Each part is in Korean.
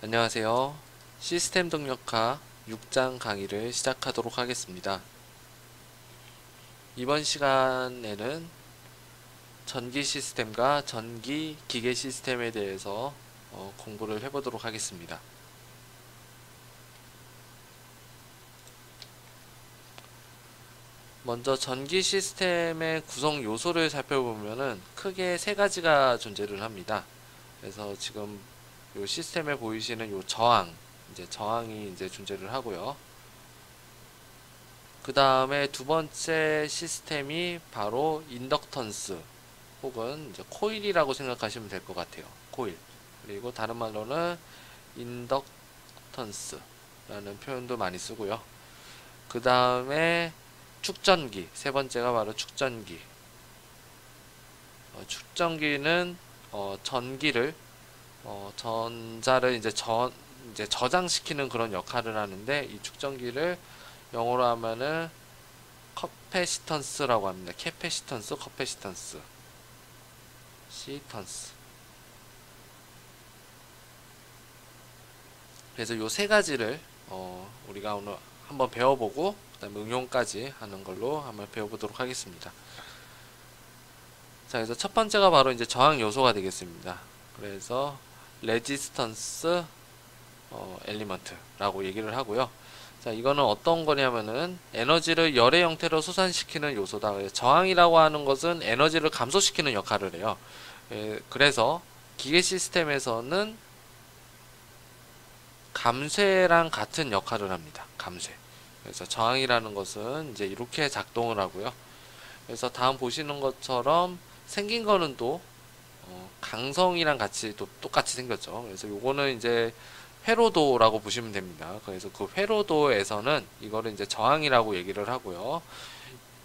안녕하세요. 시스템 동력화 6장 강의를 시작하도록 하겠습니다. 이번 시간에는 전기 시스템과 전기 기계 시스템에 대해서 공부를 해보도록 하겠습니다. 먼저 전기 시스템의 구성 요소를 살펴보면은 크게 세 가지가 존재를 합니다. 그래서 지금 요 시스템에 보이시는 요 저항이 이제 존재를 하고요. 그 다음에 두 번째 시스템이 바로 인덕턴스 혹은 이제 코일이라고 생각하시면 될 것 같아요. 코일. 그리고 다른 말로는 인덕턴스라는 표현도 많이 쓰고요. 그 다음에 축전기. 세 번째가 바로 축전기. 축전기는 전기를 전자를 이제 저장시키는 그런 역할을 하는데, 이 축전기를 영어로 하면은 커패시턴스라고 합니다. 캐패시턴스, 커패시턴스, 시턴스. 그래서 요 세 가지를 우리가 오늘 한번 배워보고 그다음에 응용까지 하는 걸로 한번 배워보도록 하겠습니다. 자, 그래서 첫 번째가 바로 이제 저항 요소가 되겠습니다. 그래서 레지스턴스 엘리먼트라고 얘기를 하고요. 자, 이거는 어떤 거냐면은 에너지를 열의 형태로 솟아시키는 요소다. 저항이라고 하는 것은 에너지를 감소시키는 역할을 해요. 그래서 기계 시스템에서는 감쇄랑 같은 역할을 합니다. 감쇄. 그래서 저항이라는 것은 이제 이렇게 작동을 하고요. 그래서 다음 보시는 것처럼 생긴 거는 또 강성이랑 같이 또 똑같이 생겼죠. 그래서 요거는 이제 회로도라고 보시면 됩니다. 그래서 그 회로도에서는 이거를 이제 저항이라고 얘기를 하고요.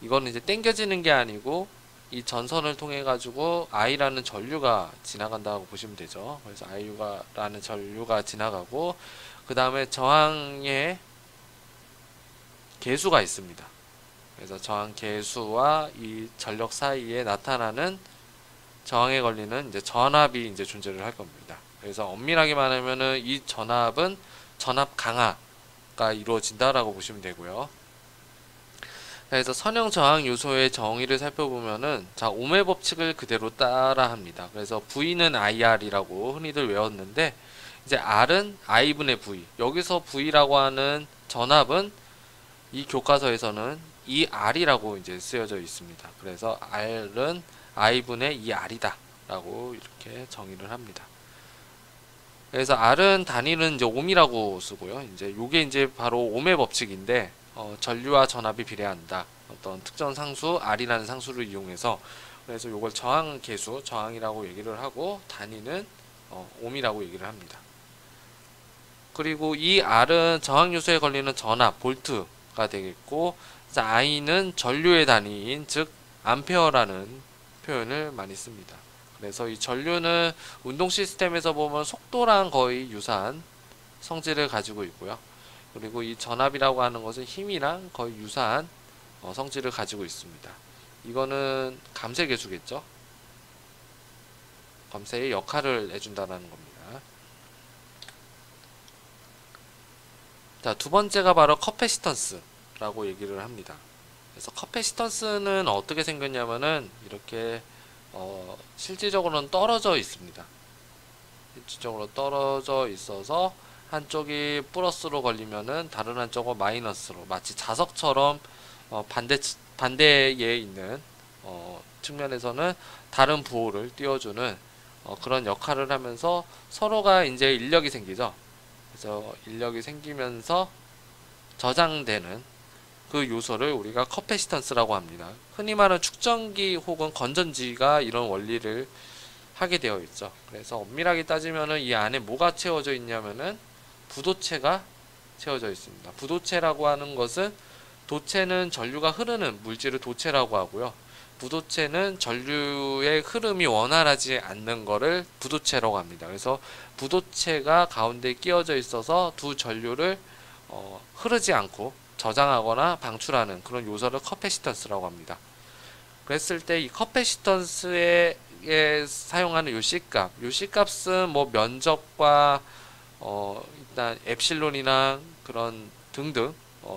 이거는 이제 당겨지는 게 아니고 이 전선을 통해 가지고 I라는 전류가 지나간다고 보시면 되죠. 그래서 I라는 전류가 지나가고, 그 다음에 저항의 계수가 있습니다. 그래서 저항 계수와 이 전력 사이에 나타나는 저항에 걸리는 이제 전압이 이제 존재를 할 겁니다. 그래서 엄밀하게 말하면은 이 전압은 전압 강화가 이루어진다라고 보시면 되고요. 그래서 선형 저항 요소의 정의를 살펴보면은, 자, ohm의 법칙을 그대로 따라합니다. 그래서 V는 IR이라고 흔히들 외웠는데, 이제 R은 I분의 V. 여기서 V라고 하는 전압은 이 교과서에서는 이 R이라고 이제 쓰여져 있습니다. 그래서 R은 I분의 이 R이다 라고 이렇게 정의를 합니다. 그래서 R은 단위는 이제 ohm이라고 쓰고요. 이제 요게 이제 바로 ohm의 법칙인데, 전류와 전압이 비례한다. 어떤 특정 상수 R이라는 상수를 이용해서, 그래서 요걸 저항 계수, 저항이라고 얘기를 하고, 단위는 ohm이라고 얘기를 합니다. 그리고 이 R은 저항 요소에 걸리는 전압, 볼트가 되겠고, I는 전류의 단위인 즉 암페어라는 표현을 많이 씁니다. 그래서 이 전류는 운동 시스템에서 보면 속도랑 거의 유사한 성질을 가지고 있고요. 그리고 이 전압이라고 하는 것은 힘이랑 거의 유사한 성질을 가지고 있습니다. 이거는 감쇄 계수겠죠. 감쇄의 역할을 해준다는 겁니다. 자, 두 번째가 바로 커패시턴스라고 얘기를 합니다. 그래서 커패시턴스는 어떻게 생겼냐면은 이렇게 실질적으로는 떨어져 있습니다. 실질적으로 떨어져 있어서 한쪽이 플러스로 걸리면은 다른 한쪽은 마이너스로, 마치 자석처럼 반대에 있는 측면에서는 다른 부호를 띄워주는 그런 역할을 하면서 서로가 이제 인력이 생기죠. 그래서 인력이 생기면서 저장되는 그 요소를 우리가 커패시턴스라고 합니다. 흔히 말하는 축전기 혹은 건전지가 이런 원리를 하게 되어 있죠. 그래서 엄밀하게 따지면은 이 안에 뭐가 채워져 있냐면은 부도체가 채워져 있습니다. 부도체라고 하는 것은, 도체는 전류가 흐르는 물질을 도체라고 하고요. 부도체는 전류의 흐름이 원활하지 않는 것을 부도체라고 합니다. 그래서 부도체가 가운데 끼워져 있어서 두 전류를 흐르지 않고 저장하거나 방출하는 그런 요소를 커패시턴스라고 합니다. 그랬을 때 이 커패시턴스에 사용하는 요 C값, 요 C값은 뭐 면적과 일단 엡실론이나 그런 등등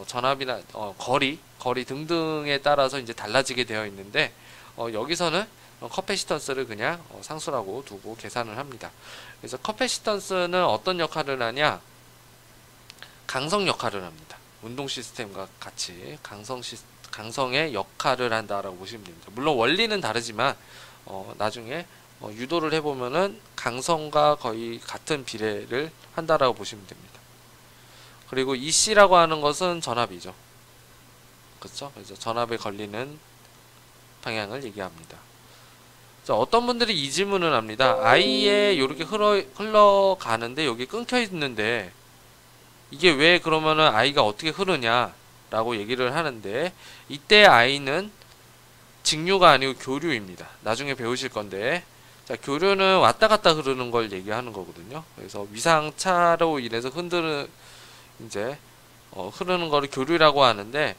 전압이나 거리 등등에 따라서 이제 달라지게 되어 있는데 여기서는 커패시턴스를 그냥 상수라고 두고 계산을 합니다. 그래서 커패시턴스는 어떤 역할을 하냐? 강성 역할을 합니다. 운동 시스템과 같이 강성의 역할을 한다라고 보시면 됩니다. 물론 원리는 다르지만 나중에 유도를 해보면은 강성과 거의 같은 비례를 한다라고 보시면 됩니다. 그리고 EC라고 하는 것은 전압이죠. 그렇죠? 그래서 전압에 걸리는 방향을 얘기합니다. 자, 어떤 분들이 이 질문을 합니다. I에 이렇게 흘러가는데 여기 끊겨 있는데 이게 왜 그러면은 I가 어떻게 흐르냐 라고 얘기를 하는데, 이때 I는 직류가 아니고 교류입니다. 나중에 배우실 건데, 자, 교류는 왔다 갔다 흐르는 걸 얘기하는 거거든요. 그래서 위상차로 인해서 이제 흐르는 거를 교류라고 하는데,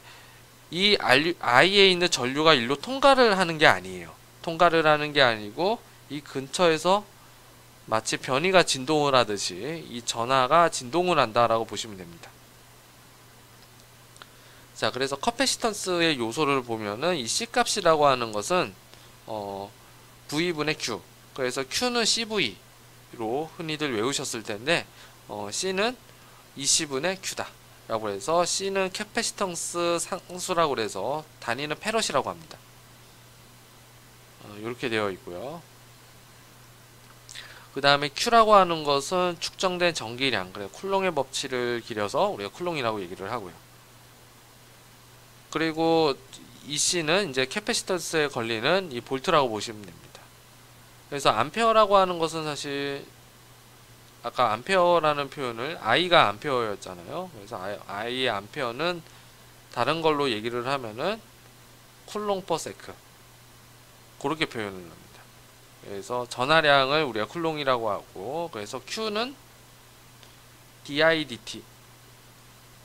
이 I에 있는 전류가 일로 통과를 하는 게 아니에요. 통과를 하는 게 아니고 이 근처에서 마치 변이가 진동을 하듯이 이 전하가 진동을 한다라고 보시면 됩니다. 자, 그래서 커패시턴스의 요소를 보면은 이 C 값이라고 하는 것은 V분의 Q. 그래서 Q는 CV로 흔히들 외우셨을 텐데 C는 EC분의 Q다 라고 해서 C는 캐패시턴스 상수라고 해서 단위는 페럿이라고 합니다. 이렇게 되어 있고요. 그 다음에 Q라고 하는 것은 축정된 전기량, 그래 쿨롱의 법칙을 기려서 우리가 쿨롱이라고 얘기를 하고요. 그리고 EC는 이제 캐패시턴스에 걸리는 이 볼트라고 보시면 됩니다. 그래서 암페어라고 하는 것은 사실 아까 암페어라는 표현을 I가 암페어였잖아요. 그래서 I의 암페어는 다른 걸로 얘기를 하면은 쿨롱 퍼 세크 그렇게 표현을 합니다. 그래서 전하량을 우리가 쿨롱이라고 하고, 그래서 Q는 DIDT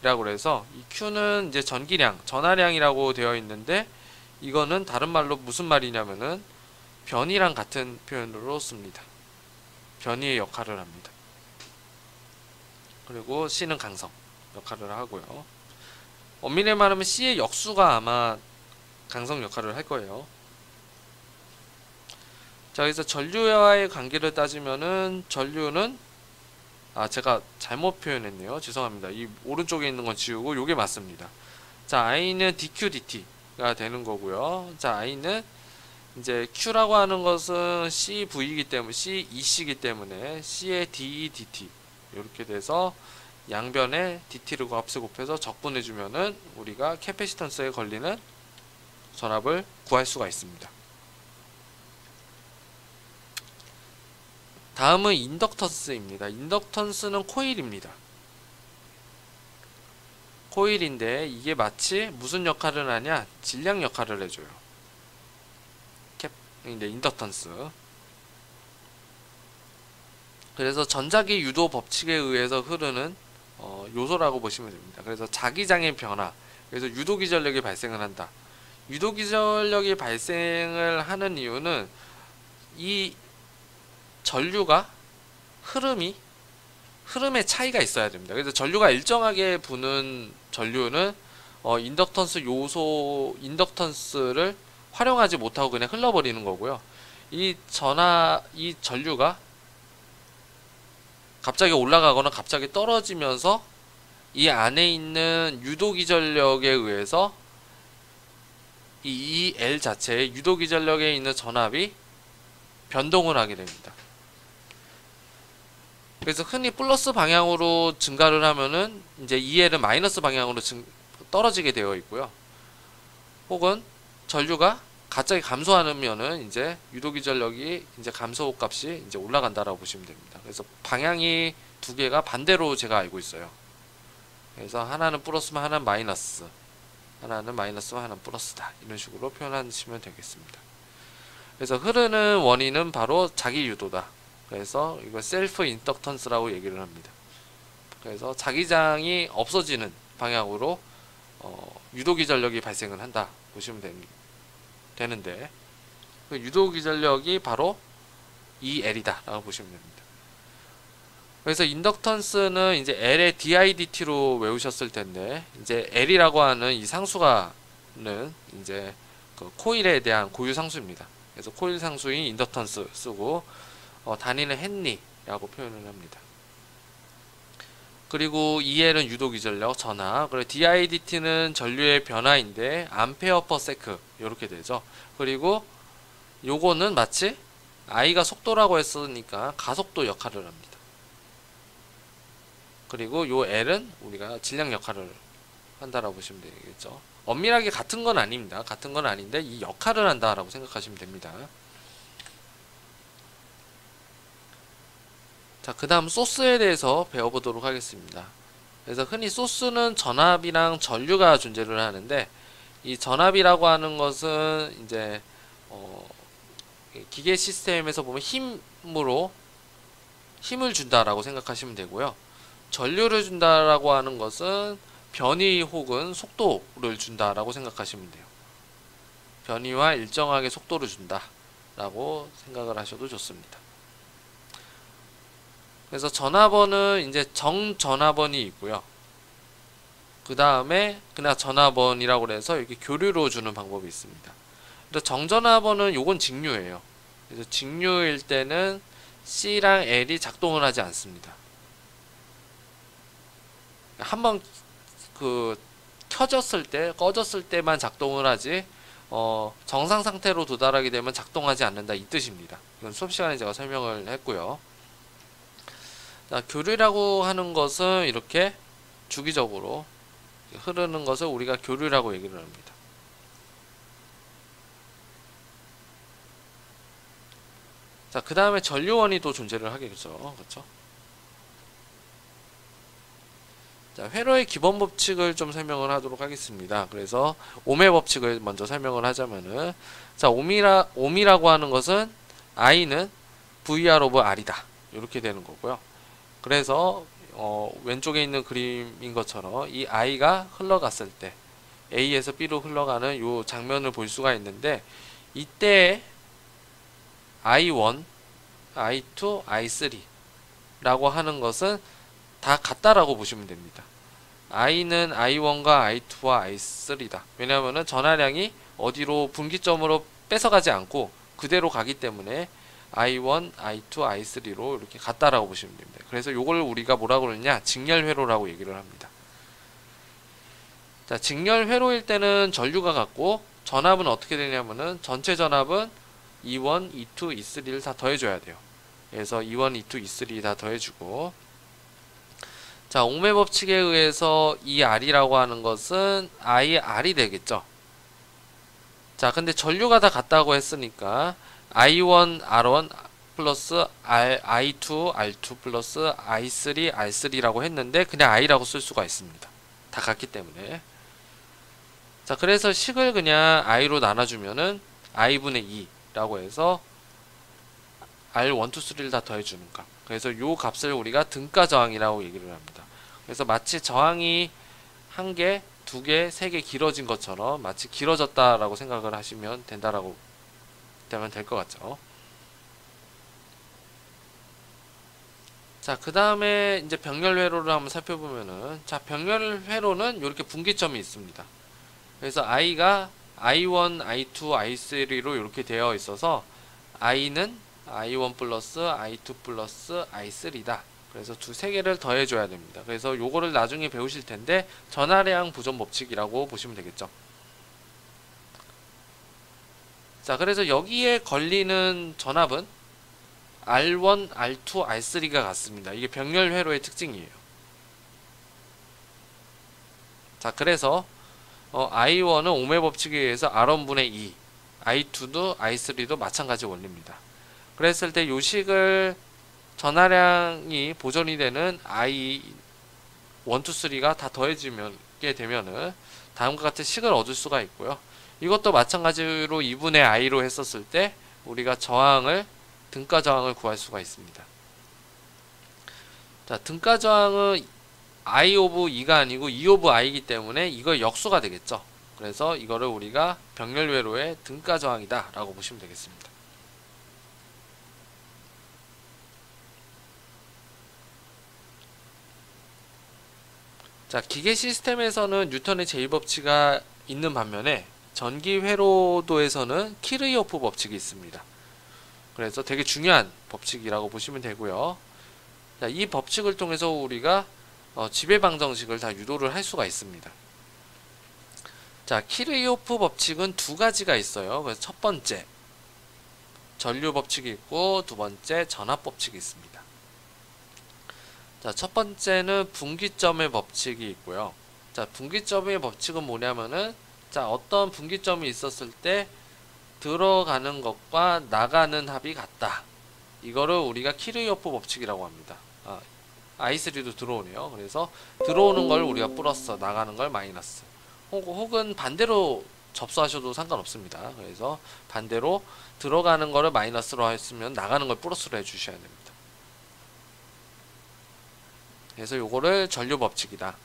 라고 그래서 이 Q는 이제 전기량, 전하량이라고 되어 있는데, 이거는 다른 말로 무슨 말이냐면은 변이랑 같은 표현으로 씁니다. 변이의 역할을 합니다. 그리고 C는 강성 역할을 하고요. 엄밀히 말하면 C의 역수가 아마 강성 역할을 할 거예요. 자, 그래서 전류와의 관계를 따지면은 전류는 제가 잘못 표현했네요. 죄송합니다. 이 오른쪽에 있는 건 지우고 요게 맞습니다. 자, I는 dq dt가 되는 거고요. 자, I는 이제 Q라고 하는 것은 CV이기 때문에 CEC이기 때문에 C의 DE dt 이렇게 돼서 양변에 dt를 값을 곱해서 적분해 주면은 우리가 캐패시턴스에 걸리는 전압을 구할 수가 있습니다. 다음은 인덕턴스입니다. 인덕턴스는 코일입니다. 코일인데 이게 마치 무슨 역할을 하냐? 질량 역할을 해줘요. 인덕턴스. 그래서 전자기 유도 법칙에 의해서 흐르는 요소라고 보시면 됩니다. 그래서 자기장의 변화, 그래서 유도기전력이 발생을 한다. 유도기전력이 발생을 하는 이유는 이 전류가 흐름의 차이가 있어야 됩니다. 그래서 전류가 일정하게 부는 전류는 인덕턴스를 활용하지 못하고 그냥 흘러버리는 거고요. 이 전류가 갑자기 올라가거나 갑자기 떨어지면서 이 안에 있는 유도기전력에 의해서 이 L 자체의 유도기전력에 있는 전압이 변동을 하게 됩니다. 그래서 흔히 플러스 방향으로 증가를 하면은 이제 EL은 마이너스 방향으로 떨어지게 되어 있고요. 혹은 전류가 갑자기 감소하면은 이제 유도기전력이 이제 감소 값이 이제 올라간다라고 보시면 됩니다. 그래서 방향이 두 개가 반대로 제가 알고 있어요. 그래서 하나는 플러스면 하나는 마이너스, 하나는 마이너스면 하나는 플러스다, 이런 식으로 표현하시면 되겠습니다. 그래서 흐르는 원인은 바로 자기 유도다. 그래서 이거 셀프 인덕턴스라고 얘기를 합니다. 그래서 자기장이 없어지는 방향으로 유도기전력이 발생을 한다 보시면 되는데, 그 유도기전력이 바로 EL이다 라고 보시면 됩니다. 그래서 인덕턴스는 이제 L의 didt로 외우셨을 텐데, 이제 L이라고 하는 이 상수가는 이제 그 코일에 대한 고유 상수입니다. 그래서 코일 상수인 인덕턴스 쓰고, 단위는 헨리라고 표현을 합니다. 그리고 EL은 유도기전력 전하, 그리고 didt는 전류의 변화인데 암페어 퍼 세크 이렇게 되죠. 그리고 요거는 마치 I가 속도라고 했으니까 가속도 역할을 합니다. 그리고 요 L은 우리가 질량 역할을 한다라고 보시면 되겠죠. 엄밀하게 같은 건 아닙니다. 같은 건 아닌데 이 역할을 한다라고 생각하시면 됩니다. 자, 그 다음 소스에 대해서 배워보도록 하겠습니다. 그래서 흔히 소스는 전압이랑 전류가 존재를 하는데, 이 전압이라고 하는 것은 이제 기계 시스템에서 보면 힘을 준다라고 생각하시면 되고요. 전류를 준다라고 하는 것은 변위 혹은 속도를 준다라고 생각하시면 돼요. 변위와 일정하게 속도를 준다라고 생각을 하셔도 좋습니다. 그래서 전압원은 이제 정전압원이 있고요. 그 다음에 그냥 전압원이라고 해서 이렇게 교류로 주는 방법이 있습니다. 그래서 정전압원은 요건 직류예요. 그래서 직류일 때는 C랑 L이 작동을 하지 않습니다. 한번 켜졌을 때, 꺼졌을 때만 작동을 하지, 정상 상태로 도달하게 되면 작동하지 않는다 이 뜻입니다. 이건 수업 시간에 제가 설명을 했고요. 자, 교류라고 하는 것은 이렇게 주기적으로 흐르는 것을 우리가 교류라고 얘기를 합니다. 자, 그 다음에 전류원이 또 존재를 하겠죠. 그렇죠? 자, 회로의 기본 법칙을 좀 설명을 하도록 하겠습니다. 그래서 옴의 법칙을 먼저 설명을 하자면은, 자, 옴이라고 하는 것은 I는 VR 오브 R이다. 이렇게 되는 거고요. 그래서 왼쪽에 있는 그림인 것처럼 이 I가 흘러갔을 때 A에서 B로 흘러가는 이 장면을 볼 수가 있는데, 이때 I1, I2, I3 라고 하는 것은 다 같다라고 보시면 됩니다. I는 I1과 I2와 I3다. 왜냐하면 전하량이 어디로 분기점으로 뺏어가지 않고 그대로 가기 때문에 I1, I2, I3로 이렇게 같다라고 보시면 됩니다. 그래서 요걸 우리가 뭐라고 그러냐? 직렬회로라고 얘기를 합니다. 자, 직렬회로일 때는 전류가 같고 전압은 어떻게 되냐면은 전체 전압은 E1, E2, E3를 다 더해줘야 돼요. 그래서 E1, E2, E3 다 더해주고, 자, 옴의 법칙에 의해서 이 R이라고 하는 것은 IR이 되겠죠. 자, 근데 전류가 다 같다고 했으니까 I1, R1 플러스 I2, R2 플러스 I3, R3라고 했는데 그냥 I라고 쓸 수가 있습니다. 다 같기 때문에. 자, 그래서 식을 그냥 I로 나눠주면은 I분의 2라고 해서 R1, 2, 3를 다 더해주는 값. 그래서 요 값을 우리가 등가 저항이라고 얘기를 합니다. 그래서 마치 저항이 한 개, 두 개, 세 개 길어진 것처럼 마치 길어졌다라고 생각을 하시면 된다라고 되면 될 것 같죠. 자, 그 다음에 이제 병렬회로를 한번 살펴보면은, 자, 병렬회로는 이렇게 분기점이 있습니다. 그래서 I가 I1, I2, I3로 이렇게 되어 있어서 I는 I1 플러스 I2 플러스 I3다. 그래서 세 개를 더해줘야 됩니다. 그래서 요거를 나중에 배우실 텐데 전하량 보존 법칙이라고 보시면 되겠죠. 자, 그래서 여기에 걸리는 전압은 R1, R2, R3가 같습니다. 이게 병렬회로의 특징이에요. 자, 그래서 I1은 옴의 법칙에 의해서 R1분의 2, I2도 I3도 마찬가지 원리입니다. 그랬을 때 요 식을 전하량이 보존이 되는 I1, 2, 3가 다 더해지게 되면은 다음과 같은 식을 얻을 수가 있고요. 이것도 마찬가지로 2분의 I로 했었을 때 우리가 등가 저항을 구할 수가 있습니다. 자, 등가 저항은 I 오브 2가 아니고 E 오브 I이기 때문에 이거 역수가 되겠죠. 그래서 이거를 우리가 병렬회로의 등가 저항이다 라고 보시면 되겠습니다. 자, 기계 시스템에서는 뉴턴의 제2법칙이 있는 반면에 전기 회로도에서는 키르이호프 법칙이 있습니다. 그래서 되게 중요한 법칙이라고 보시면 되고요. 자, 이 법칙을 통해서 우리가 지배방정식을 다 유도를 할 수가 있습니다. 자, 키르이호프 법칙은 두 가지가 있어요. 그래서 첫 번째 전류 법칙이 있고 두 번째 전압 법칙이 있습니다. 자, 첫 번째는 분기점의 법칙이 있고요. 자, 분기점의 법칙은 뭐냐면은, 자, 어떤 분기점이 있었을 때 들어가는 것과 나가는 합이 같다. 이거를 우리가 키르이호프 법칙이라고 합니다. I3도 들어오네요. 그래서 들어오는 걸 우리가 플러스, 나가는 걸 마이너스. 혹은 반대로 접수하셔도 상관없습니다. 그래서 반대로 들어가는 거를 마이너스로 했으면 나가는 걸 플러스로 해주셔야 됩니다. 그래서 요거를 전류 법칙이다.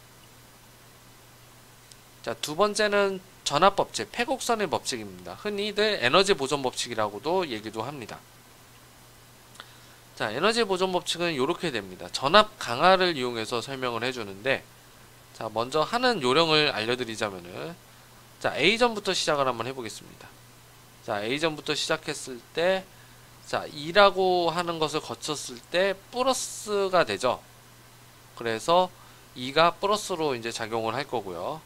자, 두 번째는 전압 법칙, 패곡선의 법칙입니다. 흔히들 에너지 보존 법칙이라고도 얘기도 합니다. 자, 에너지 보존 법칙은 이렇게 됩니다. 전압 강화를 이용해서 설명을 해주는데, 자, 먼저 하는 요령을 알려드리자면은, 자, A점부터 시작을 한번 해보겠습니다. 자, A점부터 시작했을 때, 자, 2라고 하는 것을 거쳤을 때 플러스가 되죠. 그래서 2가 플러스로 이제 작용을 할 거고요.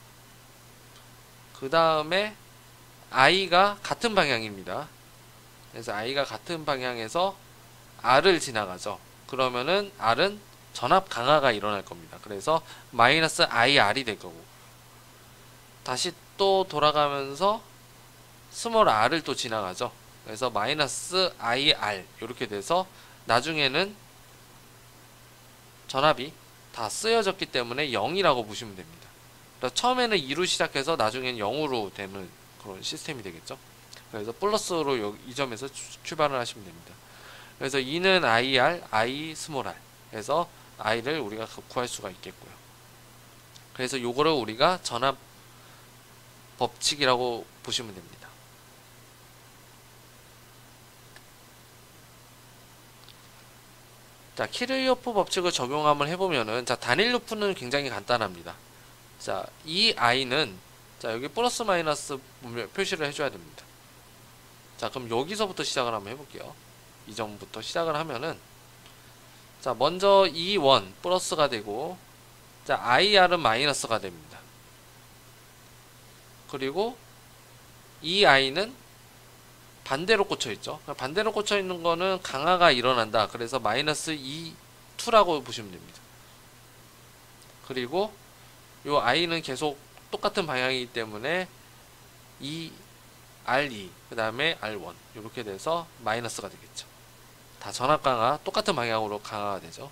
그 다음에 I가 같은 방향입니다. 그래서 I가 같은 방향에서 R을 지나가죠. 그러면은 R은 전압 강화가 일어날 겁니다. 그래서 마이너스 IR이 될 거고, 다시 또 돌아가면서 스몰 r을 또 지나가죠. 그래서 마이너스 IR 이렇게 돼서 나중에는 전압이 다 쓰여졌기 때문에 0이라고 보시면 됩니다. 그래서 처음에는 2로 시작해서 나중에는 0으로 되는 그런 시스템이 되겠죠. 그래서 플러스로 이 점에서 출발을 하시면 됩니다. 그래서 2는 IR, I 스몰 r 해서 I를 우리가 구할 수가 있겠고요. 그래서 요거를 우리가 전압 법칙이라고 보시면 됩니다. 자, 키르이호프 법칙을 적용 한번 해보면은, 자, 단일 루프는 굉장히 간단합니다. 자, 이 I는, 자, 여기 플러스 마이너스 표시를 해줘야 됩니다. 자, 그럼 여기서부터 시작을 한번 해볼게요. 이 점부터 시작을 하면은, 자, 먼저 E1 플러스가 되고, 자, IR은 마이너스가 됩니다. 그리고 이 I는 반대로 꽂혀 있죠. 반대로 꽂혀 있는 거는 강화가 일어난다. 그래서 마이너스 2라고 보시면 됩니다. 그리고 요 I는 계속 똑같은 방향이기 때문에 R2, 그 다음에 R1 이렇게 돼서 마이너스가 되겠죠. 다 전압 강화, 똑같은 방향으로 강화가 되죠.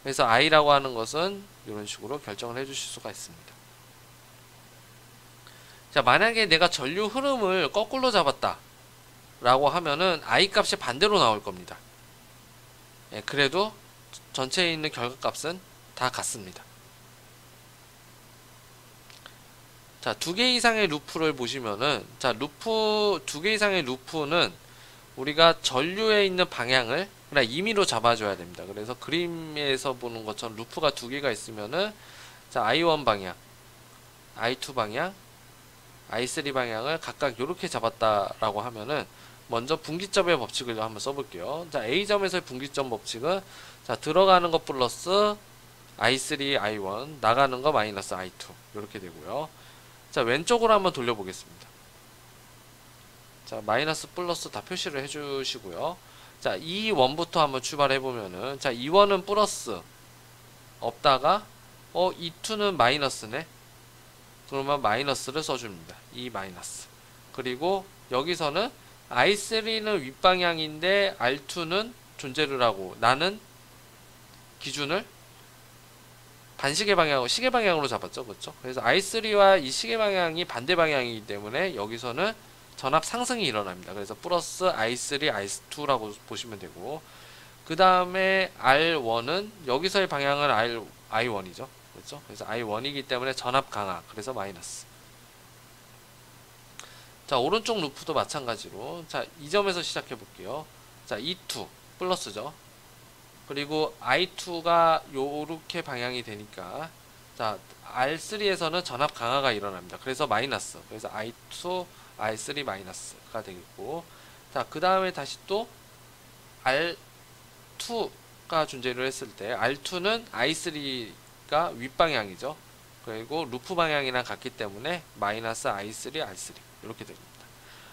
그래서 I라고 하는 것은 이런 식으로 결정을 해주실 수가 있습니다. 자, 만약에 내가 전류 흐름을 거꾸로 잡았다 라고 하면은 I 값이 반대로 나올 겁니다. 예, 그래도 전체에 있는 결과값은 다 같습니다. 자, 2개 이상의 루프를 보시면은, 자, 루프, 2개 이상의 루프는 우리가 전류에 있는 방향을 그냥 임의로 잡아줘야 됩니다. 그래서 그림에서 보는 것처럼 루프가 2개가 있으면은, 자, I1 방향, I2 방향, I3 방향을 각각 이렇게 잡았다라고 하면은, 먼저 분기점의 법칙을 한번 써볼게요. 자, A점에서의 분기점 법칙은, 자, 들어가는 거 플러스 I3, I1, 나가는 거 마이너스 I2 이렇게 되고요. 자, 왼쪽으로 한번 돌려보겠습니다. 자, 마이너스 플러스 다 표시를 해주시고요. 자, E1부터 한번 출발해보면은, 자, E1은 플러스 없다가 E2는 마이너스네. 그러면 마이너스를 써줍니다. E 마이너스. 그리고 여기서는 I3는 윗방향인데 R2는 존재를 하고, 나는 기준을 반시계 방향으로, 시계 방향으로 잡았죠. 그렇죠? 그래서 I3와 이 시계 방향이 반대 방향이기 때문에 여기서는 전압 상승이 일어납니다. 그래서 플러스 I3, I2라고 보시면 되고, 그 다음에 R1은 여기서의 방향은 I1이죠. 그렇죠? 그래서 I1이기 때문에 전압 강화. 그래서 마이너스. 자, 오른쪽 루프도 마찬가지로, 자, 이 점에서 시작해 볼게요. 자, E2 플러스죠. 그리고 I2가 요렇게 방향이 되니까, 자, R3에서는 전압 강화가 일어납니다. 그래서 마이너스. 그래서 I2, R3 마이너스가 되겠고, 자, 그 다음에 다시 또 R2가 존재를 했을 때, R2는 I3가 윗방향이죠. 그리고 루프 방향이랑 같기 때문에 마이너스 I3, R3 이렇게 됩니다.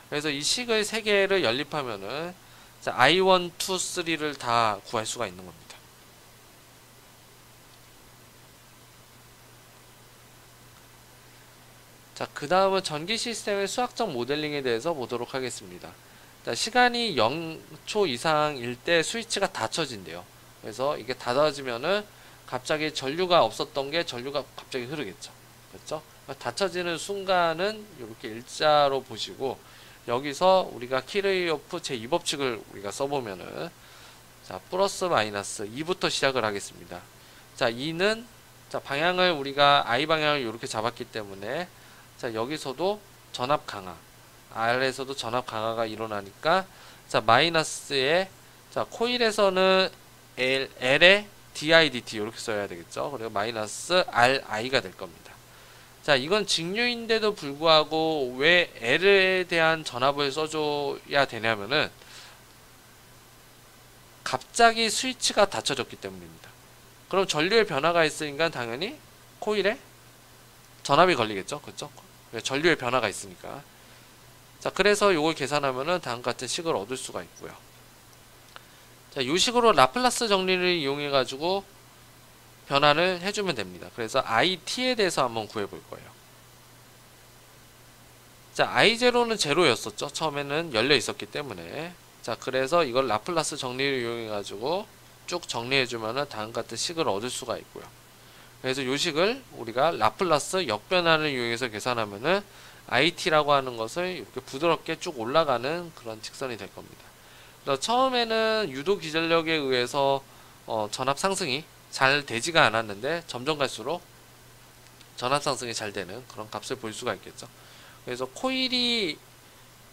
그래서 이 식을 3개를 연립하면은 자, I1, 2, 3를 다 구할 수가 있는 겁니다. 자, 그 다음은 전기 시스템의 수학적 모델링에 대해서 보도록 하겠습니다. 자, 시간이 0초 이상일 때 스위치가 닫혀진대요. 그래서 이게 닫아지면은 갑자기 전류가 없었던 게 전류가 갑자기 흐르겠죠. 그렇죠? 닫혀지는 순간은 이렇게 일자로 보시고, 여기서 우리가 키르이호프 제2법칙을 우리가 써보면은, 자, 플러스 마이너스 2부터 시작을 하겠습니다. 자, 2는 자, 방향을 우리가 I 방향을 이렇게 잡았기 때문에, 자, 여기서도 전압 강화, R에서도 전압 강화가 일어나니까, 자, 마이너스에, 자, 코일에서는 L에 DIDT 이렇게 써야 되겠죠. 그리고 마이너스 RI가 될 겁니다. 자, 이건 직류인데도 불구하고 왜 L에 대한 전압을 써줘야 되냐면은 갑자기 스위치가 닫혀졌기 때문입니다. 그럼 전류의 변화가 있으니까 당연히 코일에 전압이 걸리겠죠. 그렇죠? 전류의 변화가 있으니까. 자, 그래서 이걸 계산하면은 다음과 같은 식을 얻을 수가 있고요. 자, 이 식으로 라플라스 정리를 이용해 가지고 변환을 해주면 됩니다. 그래서 IT에 대해서 한번 구해볼 거예요. 자, I0는 제로였었죠. 처음에는 열려 있었기 때문에. 자, 그래서 이걸 라플라스 정리를 이용해 가지고 쭉 정리해주면은 다음과 같은 식을 얻을 수가 있고요. 그래서 이 식을 우리가 라플라스 역변환을 이용해서 계산하면은 IT라고 하는 것을 이렇게 부드럽게 쭉 올라가는 그런 직선이 될 겁니다. 그래서 처음에는 유도 기전력에 의해서 전압 상승이 잘 되지가 않았는데 점점 갈수록 전압 상승이 잘 되는 그런 값을 볼 수가 있겠죠. 그래서 코일이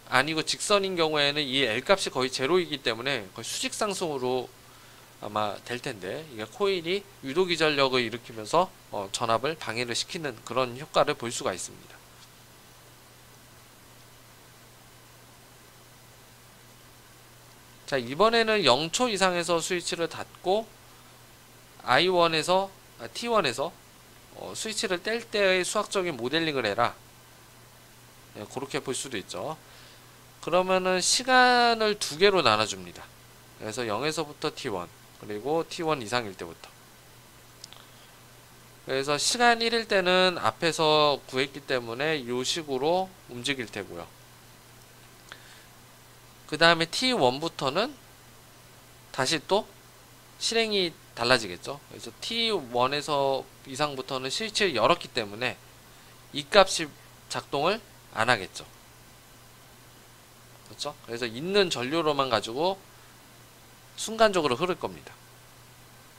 아니고 직선인 경우에는 이 L 값이 거의 제로이기 때문에 거의 수직 상승으로 아마 될 텐데, 이게 코일이 유도 기전력을 일으키면서 전압을 방해를 시키는 그런 효과를 볼 수가 있습니다. 자, 이번에는 0초 이상에서 스위치를 닫고 T1에서 스위치를 뗄 때의 수학적인 모델링을 해라. 네, 그렇게 볼 수도 있죠. 그러면은 시간을 2개로 나눠줍니다. 그래서 0에서부터 T1, 그리고 T1 이상일 때부터. 그래서 시간 1일 때는 앞에서 구했기 때문에 이 식으로 움직일 테고요. 그 다음에 T1부터는 다시 또 실행이 달라지겠죠. 그래서 T1에서 이상부터는 스위치를 열었기 때문에 이 값이 작동을 안 하겠죠. 그렇죠? 그래서 있는 전류로만 가지고 순간적으로 흐를 겁니다.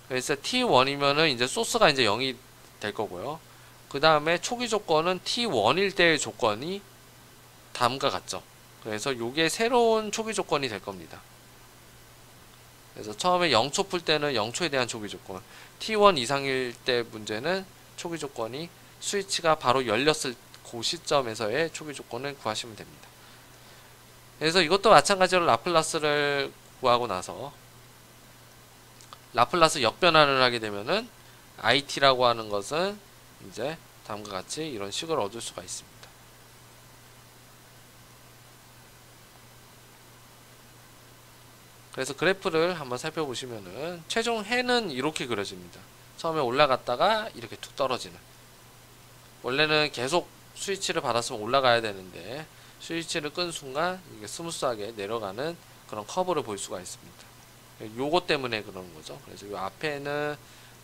그래서 T1이면은 이제 소스가 이제 0이 될 거고요. 그 다음에 초기 조건은 T1일 때의 조건이 다음과 같죠. 그래서 요게 새로운 초기 조건이 될 겁니다. 그래서 처음에 0초 풀 때는 0초에 대한 초기 조건, T1 이상일 때 문제는 초기 조건이 스위치가 바로 열렸을 그 시점에서의 초기 조건을 구하시면 됩니다. 그래서 이것도 마찬가지로 라플라스를 구하고 나서 라플라스 역변환을 하게 되면은 IT라고 하는 것은 이제 다음과 같이 이런 식을 얻을 수가 있습니다. 그래서 그래프를 한번 살펴보시면은 최종 해는 이렇게 그려집니다. 처음에 올라갔다가 이렇게 툭 떨어지는. 원래는 계속 스위치를 받았으면 올라가야 되는데 스위치를 끈 순간 이게 스무스하게 내려가는 그런 커브를 볼 수가 있습니다. 요거 때문에 그러는 거죠. 그래서 요 앞에는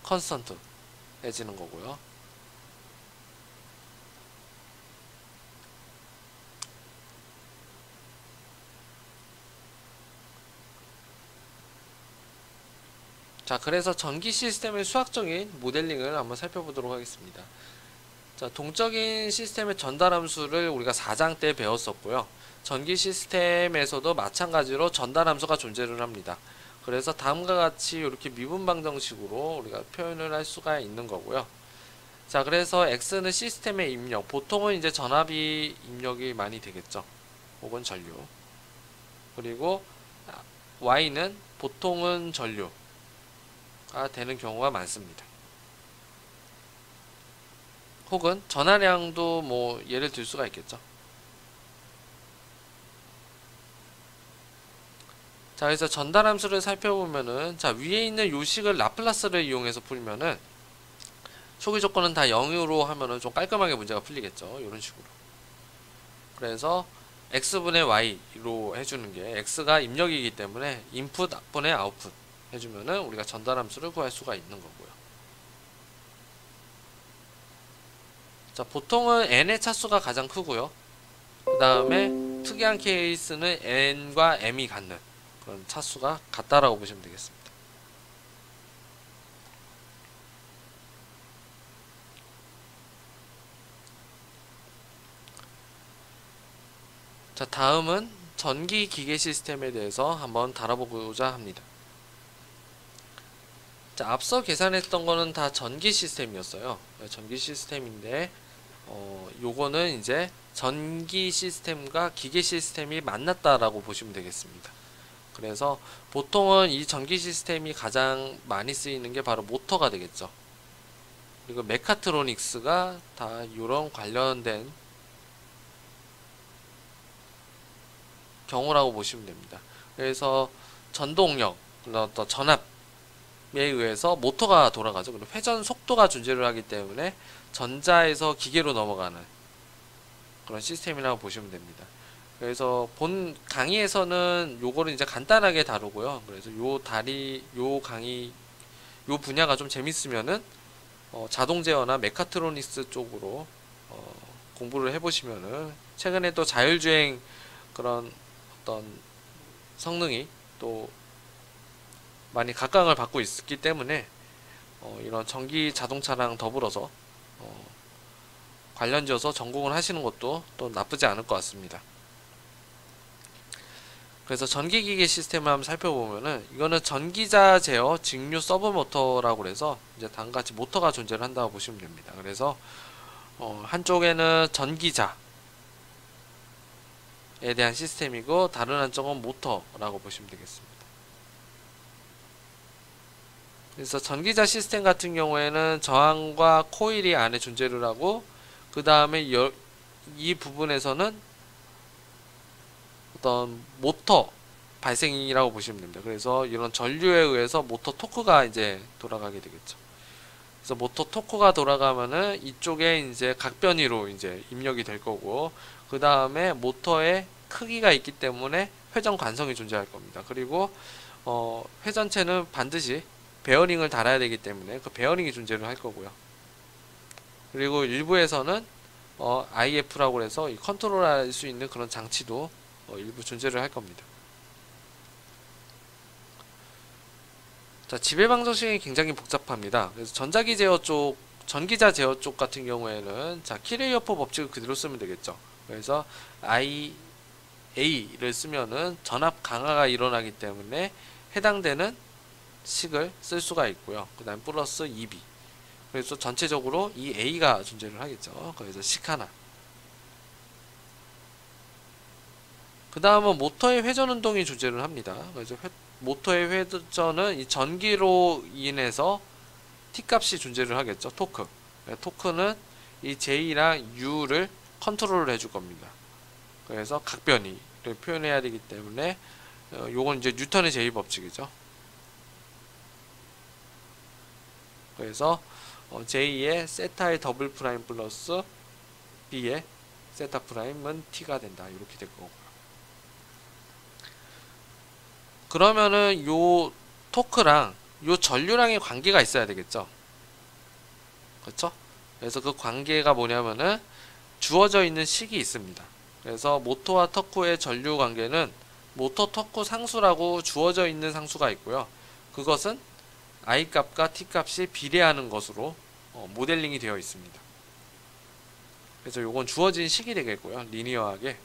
컨스턴트 해지는 거고요. 자, 그래서 전기 시스템의 수학적인 모델링을 한번 살펴보도록 하겠습니다. 자, 동적인 시스템의 전달 함수를 우리가 4장 때 배웠었고요. 전기 시스템에서도 마찬가지로 전달 함수가 존재를 합니다. 그래서 다음과 같이 이렇게 미분방정식으로 우리가 표현을 할 수가 있는 거고요. 자, 그래서 X는 시스템의 입력, 보통은 이제 전압이 입력이 많이 되겠죠. 혹은 전류. 그리고 Y는 보통은 전류가 되는 경우가 많습니다. 혹은 전하량도 뭐 예를 들 수가 있겠죠. 자, 그래서 전달함수를 살펴보면은, 자, 위에 있는 요식을 라플라스를 이용해서 풀면은 초기 조건은 다 0으로 하면은 좀 깔끔하게 문제가 풀리겠죠. 이런 식으로. 그래서 x분의 y로 해주는 게, x가 입력이기 때문에 인풋분의 아웃풋 해주면은 우리가 전달함수를 구할 수가 있는 거고요. 자, 보통은 n의 차수가 가장 크고요. 그 다음에 특이한 케이스는 n과 m이 같는 그런 차수가 같다라고 보시면 되겠습니다. 자, 다음은 전기 기계 시스템에 대해서 한번 다뤄보고자 합니다. 자, 앞서 계산했던 거는 다 전기 시스템이었어요. 전기 시스템인데, 요거는 이제 전기 시스템과 기계 시스템이 만났다라고 보시면 되겠습니다. 그래서 보통은 이 전기 시스템이 가장 많이 쓰이는 게 바로 모터가 되겠죠. 그리고 메카트로닉스가 다 이런 관련된 경우라고 보시면 됩니다. 그래서 전동력, 어떤 전압에 의해서 모터가 돌아가죠. 그리고 회전 속도가 존재를 하기 때문에 전자에서 기계로 넘어가는 그런 시스템이라고 보시면 됩니다. 그래서 본 강의에서는 요거를 이제 간단하게 다루고요. 그래서 요 강의, 요 분야가 좀 재밌으면은 자동 제어나 메카트로닉스 쪽으로 공부를 해보시면은, 최근에 또 자율주행 그런 어떤 성능이 또 많이 각광을 받고 있기 때문에 이런 전기 자동차랑 더불어서 관련지어서 전공을 하시는 것도 또 나쁘지 않을 것 같습니다. 그래서 전기기계 시스템을 한번 살펴보면은, 이거는 전기자 제어 직류 서브 모터라고 해서 이제 다음같이 모터가 존재를 한다고 보시면 됩니다. 그래서 한쪽에는 전기자에 대한 시스템이고, 다른 한쪽은 모터라고 보시면 되겠습니다. 그래서 전기자 시스템 같은 경우에는 저항과 코일이 안에 존재를 하고, 그 다음에 이 부분에서는 어떤 모터 발생이라고 보시면 됩니다. 그래서 이런 전류에 의해서 모터 토크가 이제 돌아가게 되겠죠. 그래서 모터 토크가 돌아가면은 이쪽에 이제 각변이로 이제 입력이 될 거고, 그 다음에 모터의 크기가 있기 때문에 회전 관성이 존재할 겁니다. 그리고 회전체는 반드시 베어링을 달아야 되기 때문에 그 베어링이 존재를 할 거고요. 그리고 일부에서는 IF라고 해서 이 컨트롤할 수 있는 그런 장치도 일부 존재를 할 겁니다. 자, 지배방 정식이 굉장히 복잡합니다. 그래서 전자기 제어 쪽, 전기자 제어 쪽 같은 경우에는, 자, 키레이어포 법칙을 그대로 쓰면 되겠죠. 그래서 IA를 쓰면은 전압 강화가 일어나기 때문에 해당되는 식을 쓸 수가 있고요. 그 다음 플러스 EB. 그래서 전체적으로 이 A가 존재를 하겠죠. 그래서 식 하나. 그 다음은 모터의 회전 운동이 존재를 합니다. 그래서 모터의 회전은 이 전기로 인해서 T값이 존재를 하겠죠. 토크. 토크는 이 J랑 U를 컨트롤을 해줄 겁니다. 그래서 각변이를 표현해야 되기 때문에 요건 이제 뉴턴의 제2법칙이죠. 그래서 J의 세타의 더블 프라임 플러스 B의 세타 프라임은 T가 된다. 이렇게 될 거고요. 그러면은 요 토크랑 요 전류량의 관계가 있어야 되겠죠. 그렇죠? 그래서 그 관계가 뭐냐면은 주어져 있는 식이 있습니다. 그래서 모터와 토크의 전류 관계는 모터 토크 상수라고 주어져 있는 상수가 있고요. 그것은 I 값과 T 값이 비례하는 것으로 모델링이 되어 있습니다. 그래서 요건 주어진 식이 되겠고요. 리니어하게.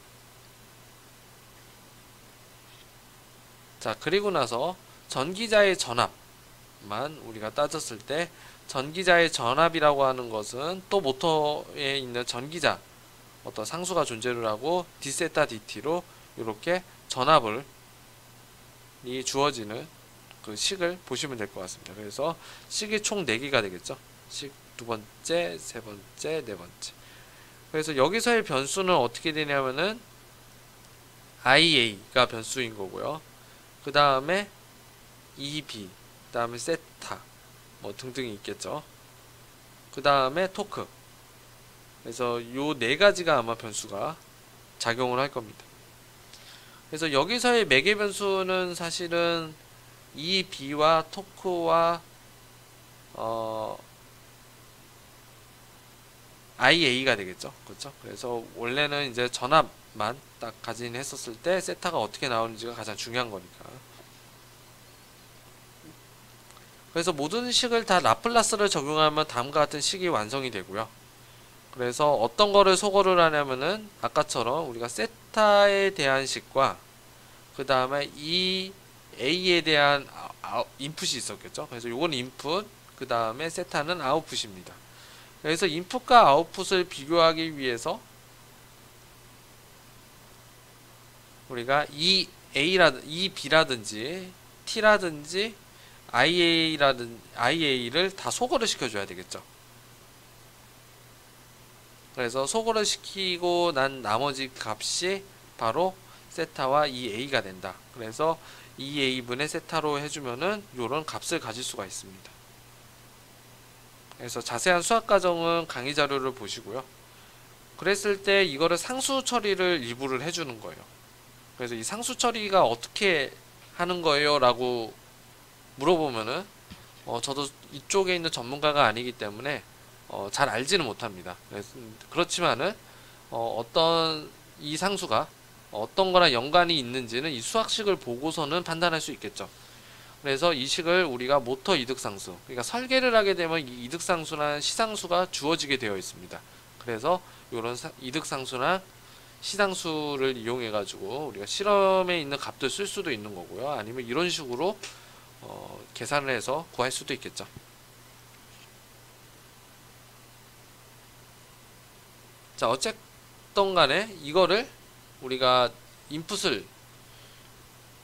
자, 그리고 나서 전기자의 전압 전압만 우리가 따졌을 때 전기자의 전압이라고 하는 것은 또 모터에 있는 전기자 어떤 상수가 존재를 하고 d세타 dt로 이렇게 전압을 이 주어지는 그 식을 보시면 될 것 같습니다. 그래서 식이 총 4개가 되겠죠. 식 두 번째, 세 번째, 네 번째. 그래서 여기서의 변수는 어떻게 되냐면은 IA가 변수인 거고요. 그 다음에 EB, 그 다음에 세타, 뭐 등등이 있겠죠. 그 다음에 토크. 그래서 요 4가지가 아마 변수가 작용을 할 겁니다. 그래서 여기서의 매개 변수는 사실은 EB와 토크와 IA가 되겠죠. 그렇죠? 그래서 원래는 이제 전압만 딱 가진 했었을 때 세타가 어떻게 나오는지가 가장 중요한 거니까. 그래서 모든 식을 다 라플라스를 적용하면 다음과 같은 식이 완성이 되고요. 그래서 어떤 거를 소거를 하냐면은 아까처럼 우리가 세타에 대한 식과 그 다음에 이 A에 대한 인풋이 있었겠죠. 그래서 요건 인풋, 그 다음에 세타는 아웃풋입니다. 그래서 인풋과 아웃풋을 비교하기 위해서 우리가 이 B라든지 T라든지 IA를 다 소거를 시켜줘야 되겠죠. 그래서 소거를 시키고 난 나머지 값이 바로 세타와 EA가 된다. 그래서 EA분의 세타로 해주면은 요런 값을 가질 수가 있습니다. 그래서 자세한 수학 과정은 강의 자료를 보시고요. 그랬을 때 이거를 상수 처리를 일부를 해주는 거예요. 그래서 이 상수 처리가 어떻게 하는 거예요? 라고 물어보면은 저도 이쪽에 있는 전문가가 아니기 때문에 잘 알지는 못합니다. 그렇지만은 어떤 이 상수가 어떤 거랑 연관이 있는지는 이 수학식을 보고서는 판단할 수 있겠죠. 그래서 이 식을 우리가 모터 이득상수, 그러니까 설계를 하게 되면 이 이득상수나 시상수가 주어지게 되어 있습니다. 그래서 이런 이득상수나 시상수를 이용해 가지고 우리가 실험에 있는 값들 쓸 수도 있는 거고요. 아니면 이런 식으로 계산을 해서 구할 수도 있겠죠. 자, 어쨌든 간에 이거를 우리가 인풋을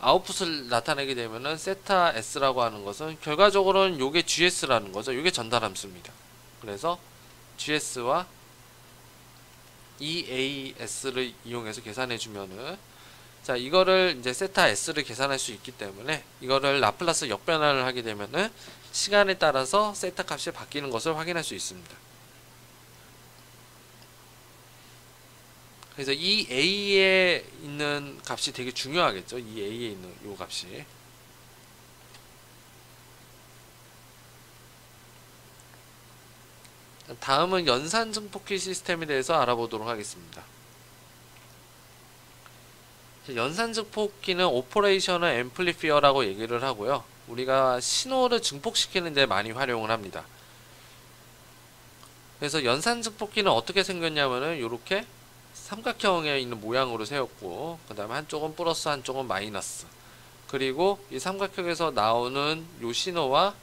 아웃풋을 나타내게 되면은 세타 S라고 하는 것은 결과적으로는 요게 GS라는 거죠. 요게 전달함수입니다. 그래서 GS와 EAS를 이용해서 계산해 주면은 자, 이거를 이제 세타 S를 계산할 수 있기 때문에 이거를 라플라스 역변환을 하게 되면은 시간에 따라서 세타 값이 바뀌는 것을 확인할 수 있습니다. 그래서 이 A에 있는 값이 되게 중요하겠죠. 이 A에 있는 요 값이. 다음은 연산 증폭기 시스템에 대해서 알아보도록 하겠습니다. 연산 증폭기는 오퍼레이셔널 앰플리피어라고 얘기를 하고요. 우리가 신호를 증폭시키는 데 많이 활용을 합니다. 그래서 연산 증폭기는 어떻게 생겼냐면은 요렇게 삼각형에 있는 모양으로 세웠고 그 다음에 한쪽은 플러스 한쪽은 마이너스, 그리고 이 삼각형에서 나오는 요 신호와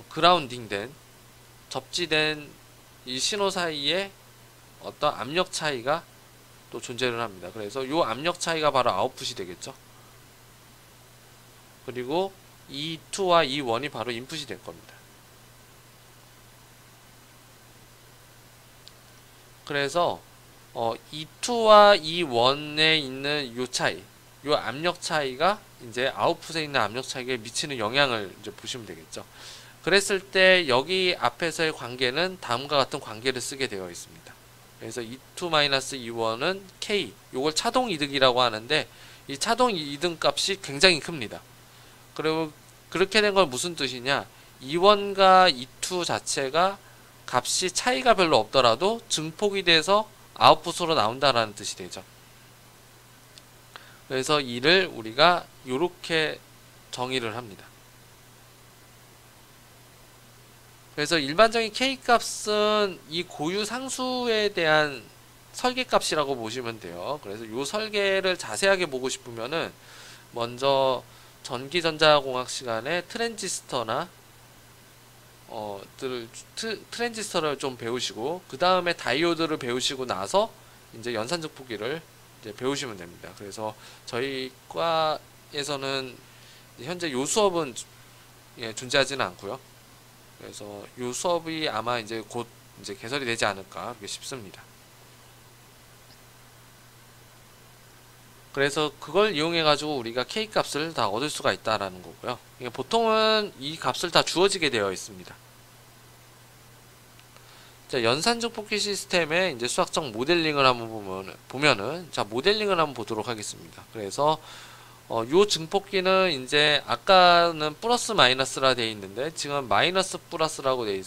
그라운딩된 접지된 이 신호 사이에 어떤 압력 차이가 또 존재를 합니다. 그래서 요 압력 차이가 바로 아웃풋이 되겠죠. 그리고 E2와 E1이 바로 인풋이 될 겁니다. 그래서 E2와 E1에 있는 요 차이, 요 압력 차이가 이제 아웃풋에 있는 압력 차이에 미치는 영향을 이제 보시면 되겠죠. 그랬을 때 여기 앞에서의 관계는 다음과 같은 관계를 쓰게 되어 있습니다. 그래서 E2-E1은 K, 요걸 차동 이득이라고 하는데 이 차동 이득 값이 굉장히 큽니다. 그리고 그렇게 된 건 무슨 뜻이냐? E1과 E2 자체가 값이 차이가 별로 없더라도 증폭이 돼서 아웃풋으로 나온다라는 뜻이 되죠. 그래서 이를 우리가 이렇게 정의를 합니다. 그래서 일반적인 K값은 이 고유 상수에 대한 설계값이라고 보시면 돼요. 그래서 이 설계를 자세하게 보고 싶으면은 먼저 전기전자공학 시간에 트랜지스터나 트랜지스터를 좀 배우시고 그 다음에 다이오드를 배우시고 나서 이제 연산증폭기를 이제 배우시면 됩니다. 그래서 저희 과에서는 현재 요 수업은 존재하지는 않고요. 그래서 요 수업이 아마 이제 곧 이제 개설이 되지 않을까 그렇게 싶습니다. 그래서 그걸 이용해 가지고 우리가 K 값을 다 얻을 수가 있다라는 거고요. 보통은 이 값을 다 주어지게 되어 있습니다. 자, 연산증폭기 시스템의 이제 수학적 모델링을 한번 보면은 자, 모델링을 한번 보도록 하겠습니다. 그래서 요 증폭기는 이제 아까는 플러스 마이너스라 되어 있는데 지금 마이너스 플러스라고 돼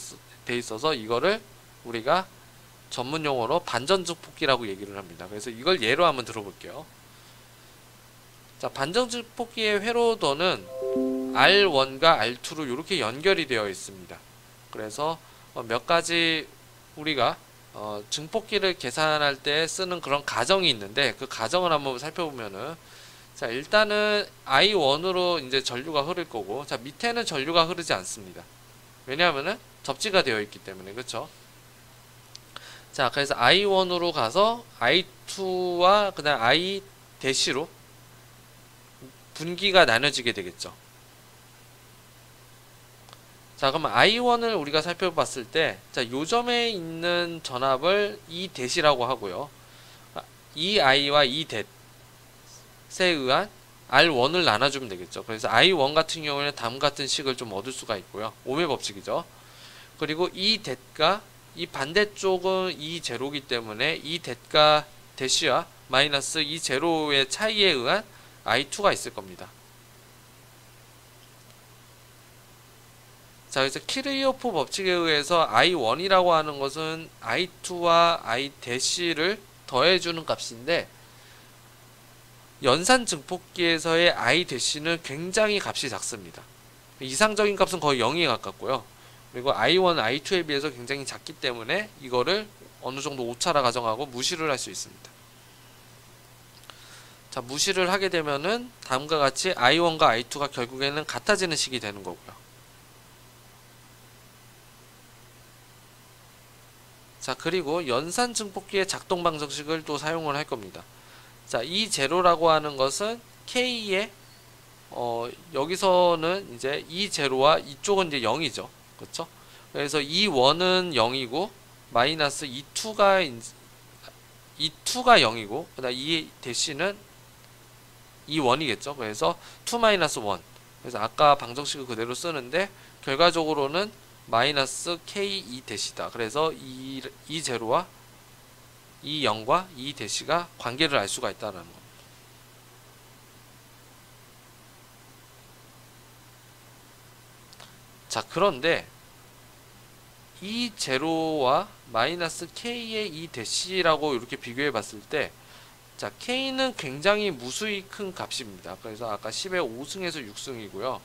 있어서 이거를 우리가 전문 용어로 반전 증폭기라고 얘기를 합니다. 그래서 이걸 예로 한번 들어볼게요. 자, 반전 증폭기의 회로도는 R1과 R2로 이렇게 연결이 되어 있습니다. 그래서 몇 가지 우리가 증폭기를 계산할 때 쓰는 그런 가정이 있는데 그 가정을 한번 살펴보면은 자, 일단은 I1으로 이제 전류가 흐를 거고 자, 밑에는 전류가 흐르지 않습니다. 왜냐하면은 접지가 되어 있기 때문에 그렇죠? 자, 그래서 I1으로 가서 I2와 그다음 I 대시로 분기가 나눠지게 되겠죠. 자, 그럼 I1을 우리가 살펴봤을 때, 자, 요점에 있는 전압을 E 대시라고 하고요. 이 I와 이 대에 의한 R1을 나눠주면 되겠죠. 그래서 I1 같은 경우에는 다음 같은 식을 좀 얻을 수가 있고요. 오음의 법칙이죠. 그리고 이 대가 이 반대쪽은 이 제로이기 때문에 이 대가 대시와 마이너스 이 제로의 차이에 의한 I2가 있을 겁니다. 자, 그래서 키르호프 법칙에 의해서 I1이라고 하는 것은 I2와 I 대시를 더해주는 값인데 연산 증폭기에서의 I 대시는 굉장히 값이 작습니다. 이상적인 값은 거의 0에 가깝고요. 그리고 I1, I2에 비해서 굉장히 작기 때문에 이거를 어느 정도 오차라 가정하고 무시를 할 수 있습니다. 자, 무시를 하게 되면은 다음과 같이 I1과 I2가 결국에는 같아지는 식이 되는 거고요. 자, 그리고 연산 증폭기의 작동 방정식을 또 사용을 할 겁니다. 자, 이 제로라고 하는 것은 K의 여기서는 이제 이 제로와 이쪽은 이제 0이죠. 그렇죠? 그래서 이 1은 0이고 마이너스 이 2가 0이고 그다음 이 대시는 이 1이겠죠. 그래서 2 마이너스 1. 그래서 아까 방정식을 그대로 쓰는데 결과적으로는 마이너스 K2 대시다. 그래서 이 제로와 이 0과 이 대시가 관계를 알 수가 있다는 겁니다. 자, 그런데 이 제로와 마이너스 K의 이 대시라고 이렇게 비교해 봤을 때 자, K는 굉장히 무수히 큰 값입니다. 그래서 아까 10의 5승에서 6승이고요.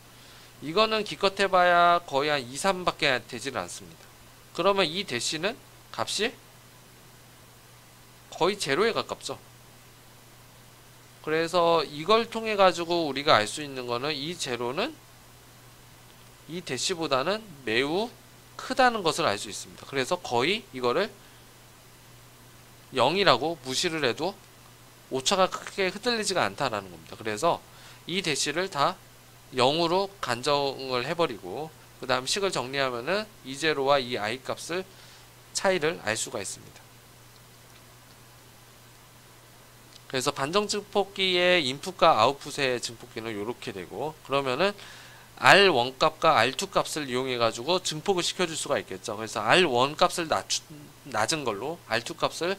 이거는 기껏 해봐야 거의 한 2, 3밖에 되지는 않습니다. 그러면 이 대시는 값이 거의 제로에 가깝죠. 그래서 이걸 통해 가지고 우리가 알 수 있는 거는 이 제로는 이 대시보다는 매우 크다는 것을 알 수 있습니다. 그래서 거의 이거를 0이라고 무시를 해도 오차가 크게 흔들리지가 않다라는 겁니다. 그래서 이 대시를 다 0으로 간정을 해버리고 그 다음 식을 정리하면은 이 제로와 이 I 값을 차이를 알 수가 있습니다. 그래서 반정 증폭기의 인풋과 아웃풋의 증폭기는 이렇게 되고 그러면은 R1 값과 R2 값을 이용해 가지고 증폭을 시켜줄 수가 있겠죠. 그래서 R1 값을 낮은 걸로 R2 값을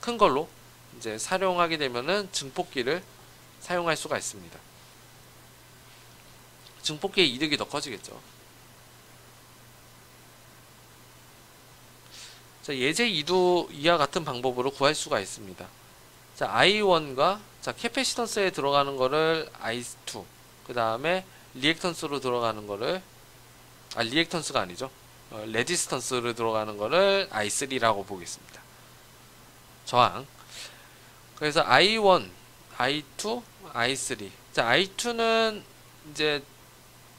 큰 걸로 이제 사용하게 되면은 증폭기를 사용할 수가 있습니다. 증폭기의 이득이 더 커지겠죠. 자, 예제 2도 이와 같은 방법으로 구할 수가 있습니다. 자, I1과 자, 캐패시턴스에 들어가는 거를 I2, 그 다음에 리액턴스로 들어가는 거를 리액턴스가 아니죠. 레지스턴스로 들어가는 거를 I3라고 보겠습니다. 저항. 그래서 I1, I2, I3. 자, I2는 이제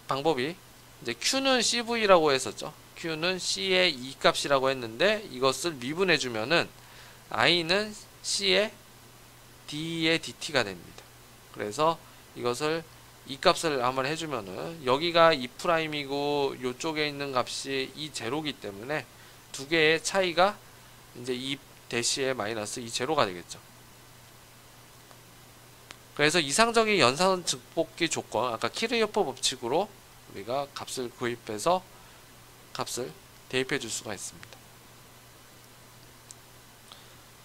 방법이 이제 Q는 CV라고 했었죠. Q는 C의 E 값이라고 했는데 이것을 미분해 주면은 I는 C의 D의 DT가 됩니다. 그래서 이것을 이 값을 한번 해주면은 여기가 E'이고 요쪽에 있는 값이 E0기 때문에 두 개의 차이가 이제 E 대시에 마이너스 E0가 되겠죠. 그래서 이상적인 연산 증폭기 조건, 아까 키르요프 법칙으로 우리가 값을 구입해서 값을 대입해 줄 수가 있습니다.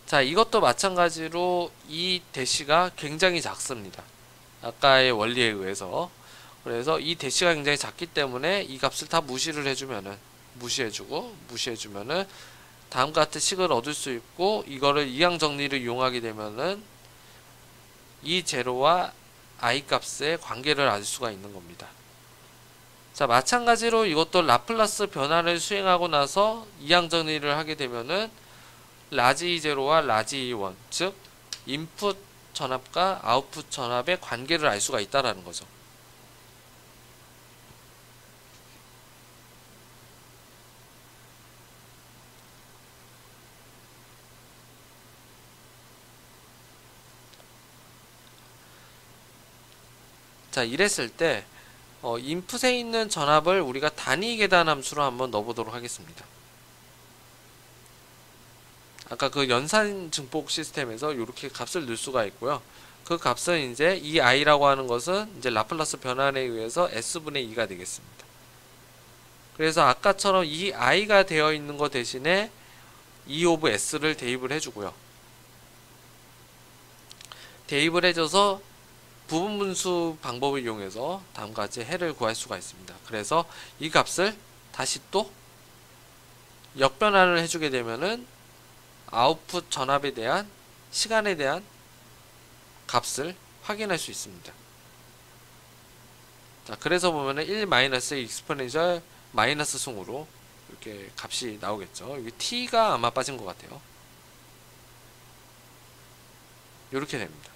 자, 이것도 마찬가지로 이 대시가 굉장히 작습니다. 아까의 원리에 의해서. 그래서 이 대시가 굉장히 작기 때문에 이 값을 다 무시를 해주면은, 무시해주면은 다음과 같은 식을 얻을 수 있고, 이거를 이항 정리를 이용하게 되면은 이 제로와 I 값의 관계를 알 수가 있는 겁니다. 자, 마찬가지로 이것도 라플라스 변화를 수행하고 나서 이항 정리를 하게 되면은 라지 E0와 라지 E1, 즉 인풋 전압과 아웃풋 전압의 관계를 알 수가 있다라는 거죠. 자, 이랬을 때 인풋에 있는 전압을 우리가 단위 계산 함수로 한번 넣어보도록 하겠습니다. 아까 그 연산 증폭 시스템에서 이렇게 값을 넣을 수가 있고요. 그 값은 이제 이 i라고 하는 것은 이제 라플라스 변환에 의해서 s분의 2가 되겠습니다. 그래서 아까처럼 이 i가 되어 있는 것 대신에 e 오브 s를 대입을 해주고요. 대입을 해줘서 부분분수 방법을 이용해서 다음과 같이 해를 구할 수가 있습니다. 그래서 이 값을 다시 또 역변환을 해주게 되면은 아웃풋 전압에 대한 시간에 대한 값을 확인할 수 있습니다. 자, 그래서 보면은 1 마이너스의 익스포넨셜 마이너스 승으로 이렇게 값이 나오겠죠. 여기 t가 아마 빠진 것 같아요. 이렇게 됩니다.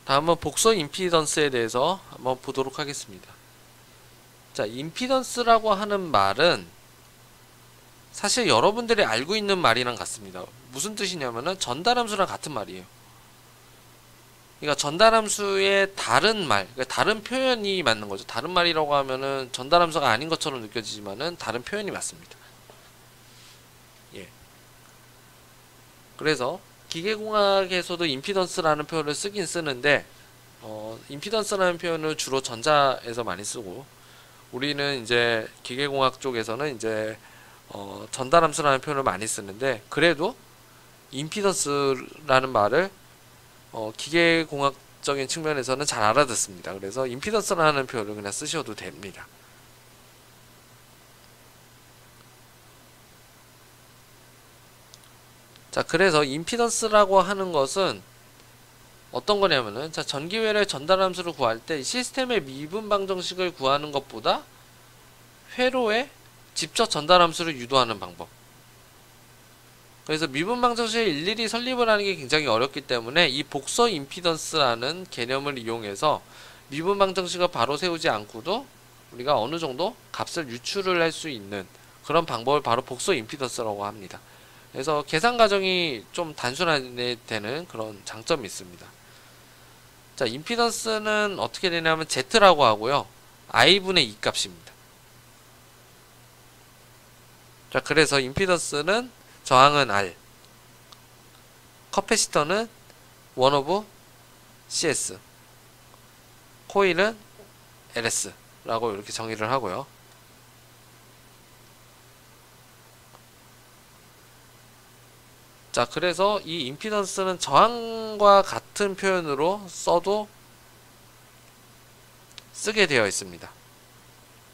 다음은 복소 임피던스에 대해서 한번 보도록 하겠습니다. 자, 임피던스라고 하는 말은 사실 여러분들이 알고 있는 말이랑 같습니다. 무슨 뜻이냐면은 전달함수랑 같은 말이에요. 그러니까 전달함수의 다른 말, 그러니까 다른 표현이 맞는 거죠. 다른 말이라고 하면은 전달함수가 아닌 것처럼 느껴지지만은 다른 표현이 맞습니다. 예. 그래서 기계공학에서도 임피던스라는 표현을 쓰긴 쓰는데 임피던스라는 표현을 주로 전자에서 많이 쓰고 우리는 이제 기계공학 쪽에서는 이제 전달함수라는 표현을 많이 쓰는데 그래도 임피던스라는 말을 기계공학적인 측면에서는 잘 알아듣습니다. 그래서 임피던스라는 표현을 그냥 쓰셔도 됩니다. 자, 그래서 임피던스라고 하는 것은 어떤 거냐면은 자, 전기회로의 전달함수를 구할 때 시스템의 미분 방정식을 구하는 것보다 회로의 직접 전달함수를 유도하는 방법. 그래서 미분 방정식을 일일이 설립을 하는 게 굉장히 어렵기 때문에 이 복서 임피던스라는 개념을 이용해서 미분 방정식을 바로 세우지 않고도 우리가 어느 정도 값을 유출을 할 수 있는 그런 방법을 바로 복서 임피던스라고 합니다. 그래서 계산 과정이 좀 단순하게 되는 그런 장점이 있습니다. 자, 임피던스는 어떻게 되냐면 Z라고 하고요. I분의 2 값입니다. 자, 그래서 임피던스는 저항은 R, 커패시터는 1 오브 CS, 코일은 LS 라고 이렇게 정의를 하고요. 자, 그래서 이 임피던스는 저항과 같은 표현으로 써도 쓰게 되어 있습니다.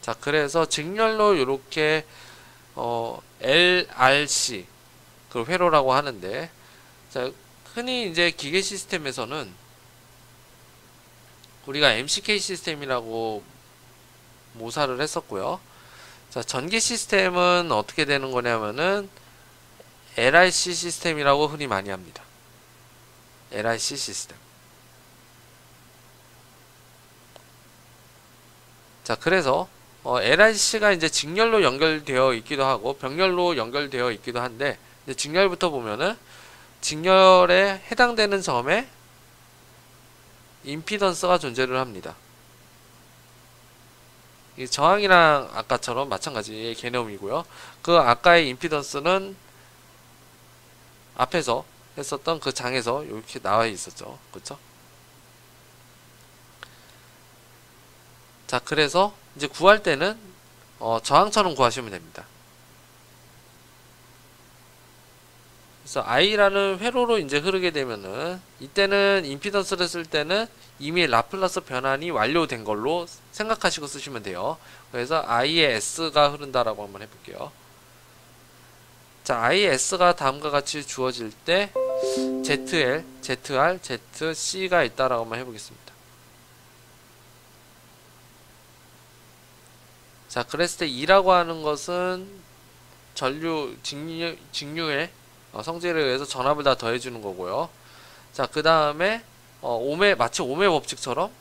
자, 그래서 직렬로 이렇게 LRC 그 회로라고 하는데 자, 흔히 이제 기계 시스템에서는 우리가 MCK 시스템이라고 모사를 했었고요. 자, 전기 시스템은 어떻게 되는 거냐면은 LIC 시스템이라고 흔히 많이 합니다. LIC 시스템. 자, 그래서 LIC가 이제 직렬로 연결되어 있기도 하고 병렬로 연결되어 있기도 한데, 이제 직렬부터 보면은 직렬에 해당되는 점에 임피던스가 존재를 합니다. 이 저항이랑 아까처럼 마찬가지의 개념이고요. 그 아까의 임피던스는 앞에서 했었던 그 장에서 이렇게 나와 있었죠. 그쵸? 자, 그래서 이제 구할 때는 저항처럼 구하시면 됩니다. 그래서 I라는 회로로 이제 흐르게 되면은, 이때는 임피던스를 쓸 때는 이미 라플라스 변환이 완료된 걸로 생각하시고 쓰시면 돼요. 그래서 I의 S가 흐른다라고 한번 해볼게요. 자, I의 S가 다음과 같이 주어질 때 ZL, ZR, ZC가 있다라고 한번 해보겠습니다. 자, 그랬을 때 E라고 하는 것은 직류의 성질에 의해서 전압을 다 더해주는 거고요. 자, 그 다음에 마치 ohm의 법칙처럼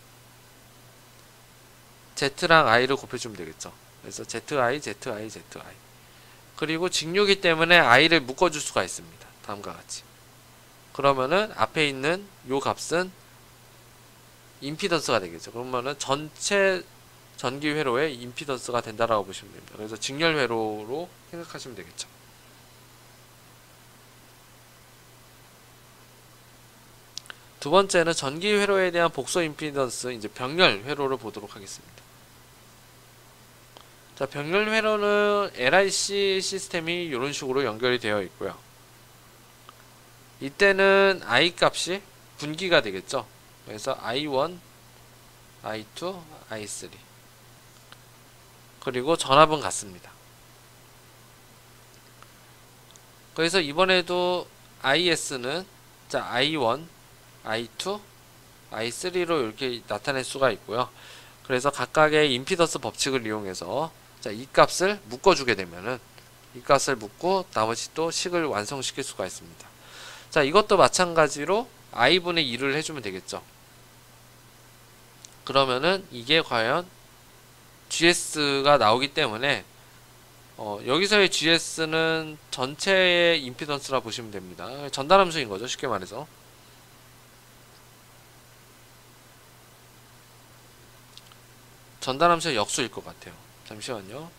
Z랑 I를 곱해주면 되겠죠. 그래서 ZI, ZI, ZI. 그리고 직류이기 때문에 I를 묶어줄 수가 있습니다. 다음과 같이. 그러면은 앞에 있는 요 값은 임피던스가 되겠죠. 그러면은 전체 전기 회로의 임피던스가 된다라고 보시면 됩니다. 그래서 직렬 회로로 생각하시면 되겠죠. 두 번째는 전기 회로에 대한 복소 임피던스, 이제 병렬 회로를 보도록 하겠습니다. 자, 병렬 회로는 LIC 시스템이 이런 식으로 연결이 되어 있고요. 이때는 I 값이 분기가 되겠죠. 그래서 I1, I2, I3. 그리고 전압은 같습니다. 그래서 이번에도 IS는 자, I1, I2, I3로 이렇게 나타낼 수가 있고요. 그래서 각각의 임피던스 법칙을 이용해서 자, 이 값을 묶어주게 되면은 이 값을 묶고 나머지 또 식을 완성시킬 수가 있습니다. 자, 이것도 마찬가지로 I분의 2를 해주면 되겠죠. 그러면은 이게 과연 GS가 나오기 때문에 여기서의 GS는 전체의 임피던스라 보시면 됩니다. 전달함수인 거죠, 쉽게 말해서. 전달함수의 역수일 것 같아요. 잠시만요.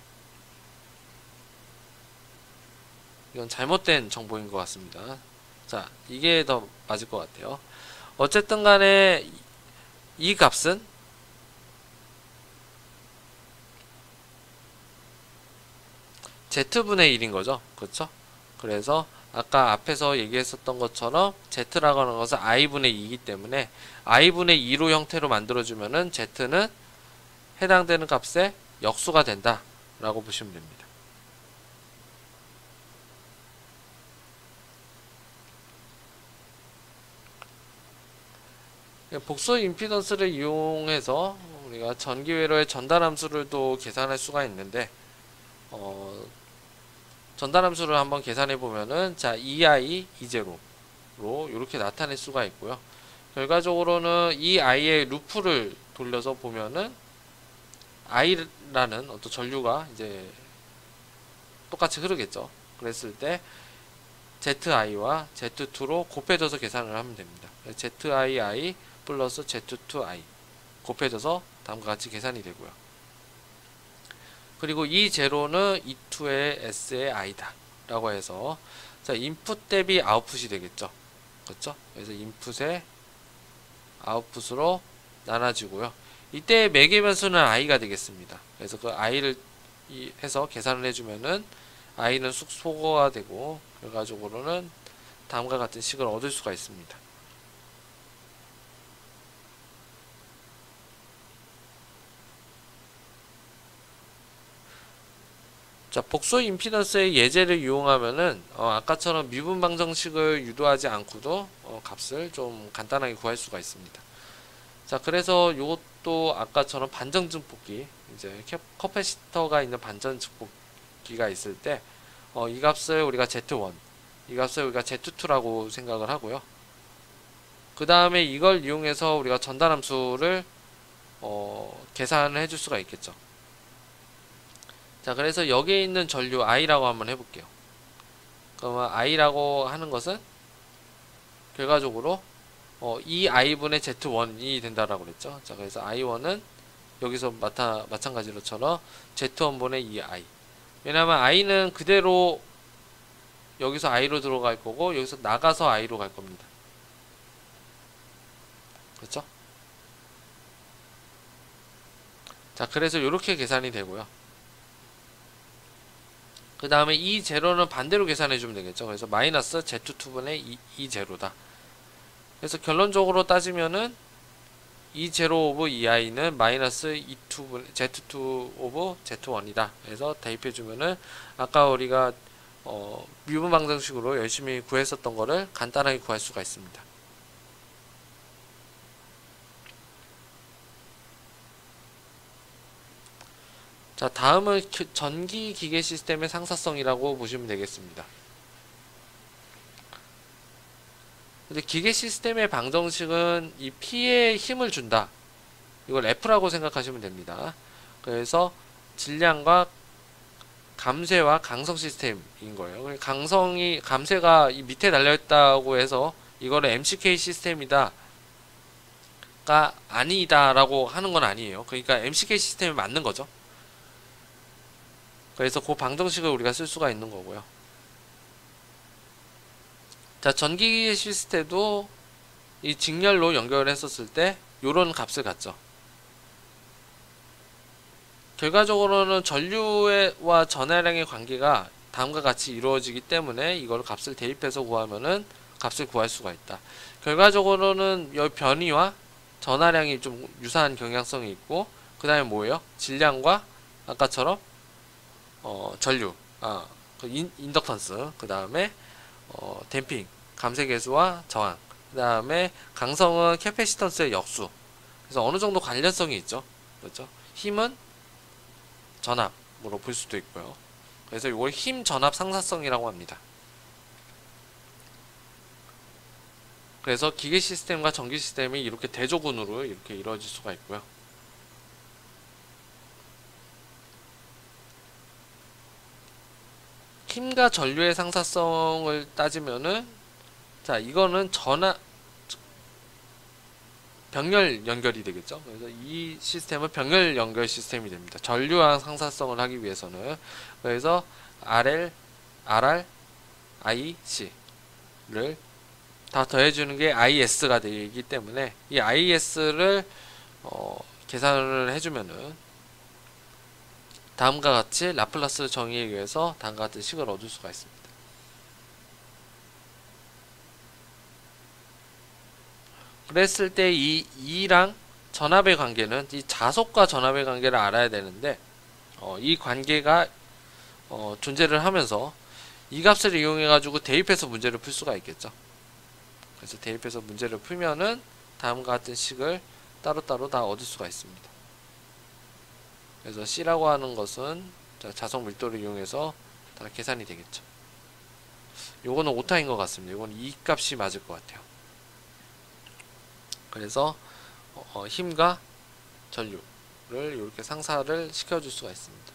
이건 잘못된 정보인 것 같습니다. 자, 이게 더 맞을 것 같아요. 어쨌든 간에 이 값은 Z분의 1인 거죠. 그렇죠? 그래서 아까 앞에서 얘기했었던 것처럼 Z라고 하는 것은 I분의 2이기 때문에 I분의 2로 형태로 만들어주면은 Z는 해당되는 값에 역수가 된다 라고 보시면 됩니다. 복소 임피던스를 이용해서 우리가 전기회로의 전달함수를 또 계산할 수가 있는데 전달함수를 한번 계산해 보면은 자, EI, E0로 이렇게 나타낼 수가 있고요. 결과적으로는 이 I의 루프를 돌려서 보면은 I라는 어떤 전류가 이제 똑같이 흐르겠죠. 그랬을 때 ZI와 Z2로 곱해져서 계산을 하면 됩니다. ZII 플러스 Z2I 곱해져서 다음과 같이 계산이 되고요. 그리고 이 제로는 E2의 S의 I다 라고 해서 자, 인풋 대비 아웃풋이 되겠죠. 그렇죠? 그래서 인풋의 아웃풋으로 나눠지고요. 이때 매개 변수는 I가 되겠습니다. 그래서 그 I를 해서 계산을 해주면은 I는 소거가 되고 결과적으로는 다음과 같은 식을 얻을 수가 있습니다. 자, 복소 임피던스의 예제를 이용하면은 아까처럼 미분 방정식을 유도하지 않고도 값을 좀 간단하게 구할 수가 있습니다. 자, 그래서 이것도 아까처럼 반정증 뽑기 이제 커패시터가 있는 반전 증폭기가 있을 때 이 값을 우리가 Z1, 이 값을 우리가 Z2라고 생각을 하고요. 그 다음에 이걸 이용해서 우리가 전달함수를 계산을 해줄 수가 있겠죠. 자, 그래서 여기에 있는 전류 I라고 한번 해볼게요. 그러면 I라고 하는 것은 결과적으로 이 I분의 Z1이 된다라고 그랬죠. 자, 그래서 I1은 여기서 마찬가지로처럼 Z1분의 이 I. 왜냐하면 I는 그대로 여기서 I로 들어갈 거고 여기서 나가서 I로 갈 겁니다. 그렇죠? 자, 그래서 이렇게 계산이 되고요. 그 다음에 이 제로는 반대로 계산해 주면 되겠죠. 그래서 마이너스 Z2분의 이 제로다. 그래서 결론적으로 따지면은 이 제로 오브 이 i는 마이너스 Z2 오브 Z1이다. 그래서 대입해 주면은 아까 우리가 미분 방정식으로 열심히 구했었던 거를 간단하게 구할 수가 있습니다. 자, 다음은 전기 기계 시스템의 상사성이라고 보시면 되겠습니다. 근데 기계 시스템의 방정식은 이 P에 힘을 준다. 이걸 F라고 생각하시면 됩니다. 그래서 질량과 감쇄와 강성 시스템인 거예요. 감쇄가 이 밑에 달려있다고 해서 이거를 MCK 시스템이다. 가 아니다라고 하는 건 아니에요. 그러니까 MCK 시스템이 맞는 거죠. 그래서 그 방정식을 우리가 쓸 수가 있는 거고요. 자, 전기기계 시스템도 이 직렬로 연결했었을 때 요런 값을 갖죠. 결과적으로는 전류와 전하량의 관계가 다음과 같이 이루어지기 때문에 이걸 값을 대입해서 구하면은 값을 구할 수가 있다. 결과적으로는 이 변이와 전하량이 좀 유사한 경향성이 있고, 그 다음에 뭐예요? 질량과 아까처럼 전류, 인덕턴스, 그 다음에 댐핑, 감쇄계수와 저항, 그 다음에 강성은 캐패시턴스의 역수. 그래서 어느 정도 관련성이 있죠. 그렇죠? 힘은 전압으로 볼 수도 있고요. 그래서 이걸 힘 전압 상사성이라고 합니다. 그래서 기계 시스템과 전기 시스템이 이렇게 대조군으로 이렇게 이루어질 수가 있고요. 힘과 전류의 상사성을 따지면은, 자, 이거는 병렬 연결이 되겠죠. 그래서 이 시스템은 병렬 연결 시스템이 됩니다. 전류랑 상사성을 하기 위해서는. 그래서 RL, RR, IC를 다 더해주는 게 IS가 되기 때문에 이 IS를 계산을 해주면은 다음과 같이 라플라스 정의에 의해서 다음과 같은 식을 얻을 수가 있습니다. 그랬을 때 이 E랑 전압의 관계는 이 자속과 전압의 관계를 알아야 되는데 이 관계가 존재를 하면서 이 값을 이용해 가지고 대입해서 문제를 풀 수가 있겠죠. 그래서 대입해서 문제를 풀면은 다음과 같은 식을 따로따로 다 얻을 수가 있습니다. 그래서 C라고 하는 것은 자석 밀도를 이용해서 다 계산이 되겠죠. 요거는 오타인 것 같습니다. 요건 이 값이 맞을 것 같아요. 그래서 힘과 전류를 이렇게 상사를 시켜줄 수가 있습니다.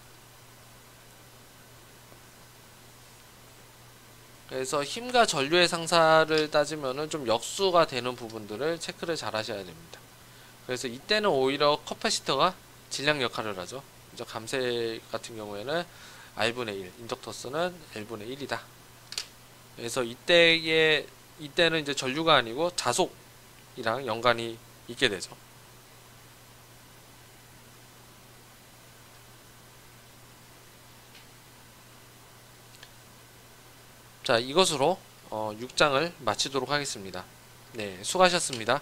그래서 힘과 전류의 상사를 따지면은 좀 역수가 되는 부분들을 체크를 잘 하셔야 됩니다. 그래서 이때는 오히려 커패시터가 질량 역할을 하죠. 그래서 감쇄 같은 경우에는 R분의 1, 인덕터스는 L분의 1이다. 그래서 이때는 이제 전류가 아니고 자속이랑 연관이 있게 되죠. 자, 이것으로 6장을 마치도록 하겠습니다. 네, 수고하셨습니다.